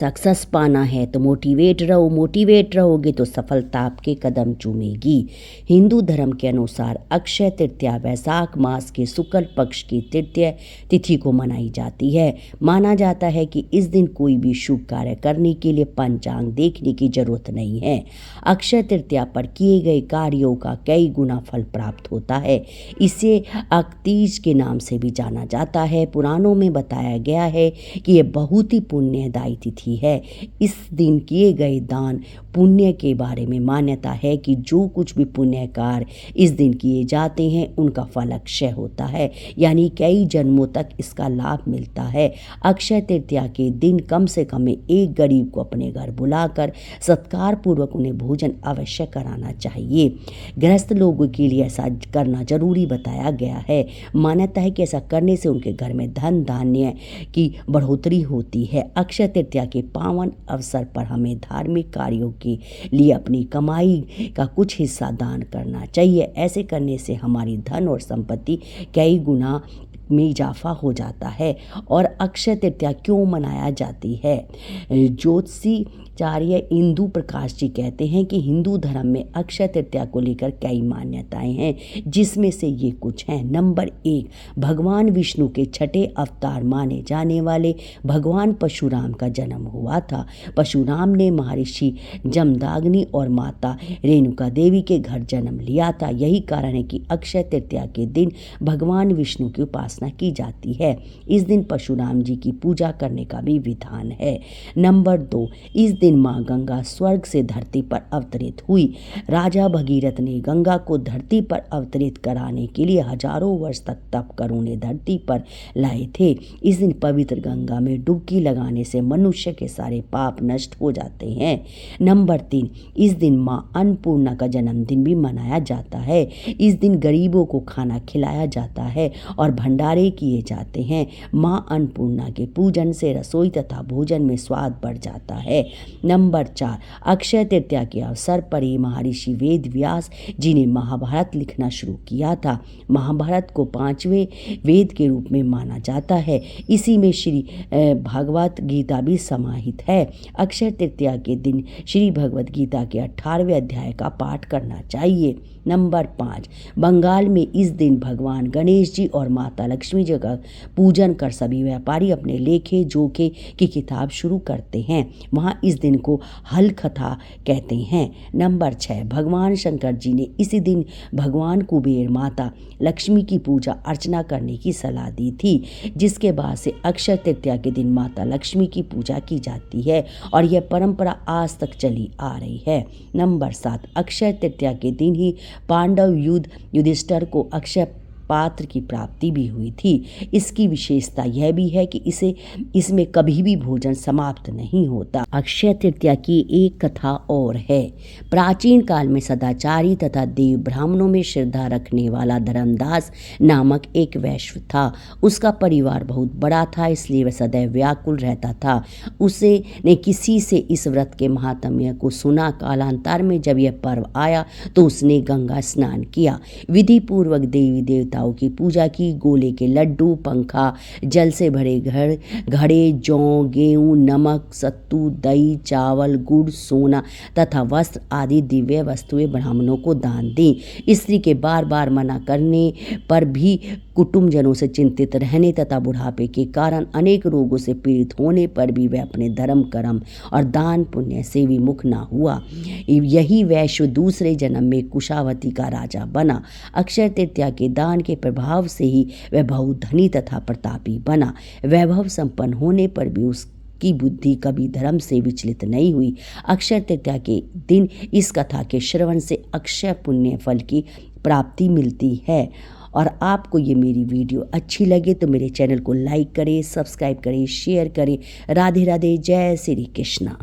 Success पाना है तो मोटिवेट रहो, मोटिवेट रहोगे तो सफलता आपके कदम चूमेगी। हिंदू धर्म के अनुसार अक्षय तृतीया वैशाख मास के शुक्ल पक्ष की तृतीय तिथि को मनाई जाती है। माना जाता है कि इस दिन कोई भी शुभ कार्य करने के लिए पंचांग देखने की जरूरत नहीं है। अक्षय तृतीया पर किए गए कार्यों का कई गुना फल प्राप्त होता है। इसे अकतीज के नाम से भी जाना जाता है। पुराणों में बताया गया है कि यह बहुत ही पुण्यदायी तिथि है। इस दिन किए गए दान पुण्य के बारे में मान्यता है कि जो कुछ भी पुण्य कार्य इस दिन किए जाते हैं उनका फल अक्षय होता है, यानी कई जन्मों तक इसका लाभ मिलता है। अक्षय तृतीया के दिन कम से कम एक गरीब को अपने घर बुलाकर सत्कार पूर्वक उन्हें भोजन अवश्य कराना चाहिए। गृहस्थ लोगों के लिए ऐसा करना जरूरी बताया गया है। मान्यता है कि ऐसा करने से उनके घर में धन धान्य की बढ़ोतरी होती है। अक्षय तृतीया के पावन अवसर पर हमें धार्मिक कार्यों के लिए अपनी कमाई का कुछ हिस्सा दान करना चाहिए। ऐसे करने से हमारी धन और संपत्ति कई गुना में इजाफा हो जाता है। और अक्षय तृतीया क्यों मनाया जाती है? ज्योतिषाचार्य इंदु प्रकाश जी कहते हैं कि हिंदू धर्म में अक्षय तृतीया को लेकर कई मान्यताएं हैं, जिसमें से ये कुछ हैं। नंबर 1, भगवान विष्णु के छठे अवतार माने जाने वाले भगवान परशुराम का जन्म हुआ था। परशुराम ने महर्षि जमदाग्नि और माता रेणुका देवी के घर जन्म लिया था। यही कारण है कि अक्षय तृतीया के दिन भगवान विष्णु की उपासना की जाती है। इस दिन परशुराम जी की पूजा करने का भी विधान है। नंबर 2, इस दिन माँ गंगा स्वर्ग से धरती पर अवतरित हुई। राजा भगीरथ ने गंगा को धरती पर अवतरित कराने के लिए हजारों वर्ष तक तप कर उन्हें धरती पर लाए थे। इस दिन पवित्र गंगा में डुबकी लगाने से मनुष्य के सारे पाप नष्ट हो जाते हैं। नंबर 3, इस दिन माँ अन्नपूर्णा का जन्मदिन भी मनाया जाता है। इस दिन गरीबों को खाना खिलाया जाता है और भंडारे किए जाते हैं। माँ अन्नपूर्णा के पूजन से रसोई तथा भोजन में स्वाद बढ़ जाता है। नंबर 4, अक्षय तृतीया के अवसर पर ही महर्षि वेद व्यास जी ने महाभारत लिखना शुरू किया था। महाभारत को 5वें वेद के रूप में माना जाता है। इसी में श्री भगवत गीता भी समाहित है। अक्षय तृतीया के दिन श्री भगवत गीता के 18वें अध्याय का पाठ करना चाहिए। नंबर 5, बंगाल में इस दिन भगवान गणेश जी और माता लक्ष्मी जी का पूजन कर सभी व्यापारी अपने लेखे जोखे की किताब शुरू करते हैं। वहाँ इस दिन को हल कथा कहते हैं। नंबर 6, भगवान शंकर जी ने इसी दिन भगवान कुबेर माता लक्ष्मी की पूजा अर्चना करने की सलाह दी थी, जिसके बाद से अक्षय तृतीया के दिन माता लक्ष्मी की पूजा की जाती है और यह परंपरा आज तक चली आ रही है। नंबर 7, अक्षय तृतीया के दिन ही पांडव युधिष्ठिर को अक्षय पात्र की प्राप्ति भी हुई थी। इसकी विशेषता यह भी है कि इसमें कभी भी भोजन समाप्त नहीं होता। अक्षय तृतीया की एक कथा और है। प्राचीन काल में सदाचारी तथा देव ब्राह्मणों में श्रद्धा रखने वाला धर्मदास नामक एक वैश्य था। उसका परिवार बहुत बड़ा था, इसलिए वह सदैव व्याकुल रहता था। उसे ने किसी से इस व्रत के महात्म्य को सुना। कालांतर में जब यह पर्व आया तो उसने गंगा स्नान किया, विधि पूर्वक देवी देवता की पूजा की। गोले के लड्डू, पंखा, जल से भरे घड़े, जौ, गेहूं, नमक, सत्तू, दही, चावल, गुड़, सोना तथा वस्त्र आदि दिव्य वस्तुएं ब्राह्मणों को दान दी। स्त्री के बार बार मना करने पर भी, कुटुंबजनों से चिंतित रहने तथा बुढ़ापे के कारण अनेक रोगों से पीड़ित होने पर भी वह अपने धर्म कर्म और दान पुण्य से विमुख न हुआ। यही वैश्य दूसरे जन्म में कुशावती का राजा बना। अक्षय तृतीया के दान के प्रभाव से ही वह बहुत धनी तथा प्रतापी बना। वैभव संपन्न होने पर भी उसकी बुद्धि कभी धर्म से विचलित नहीं हुई। अक्षय तृतीया के दिन इस कथा के श्रवण से अक्षय पुण्य फल की प्राप्ति मिलती है। और आपको ये मेरी वीडियो अच्छी लगे तो मेरे चैनल को लाइक करें, सब्सक्राइब करें, शेयर करें। राधे राधे, जय श्री कृष्णा।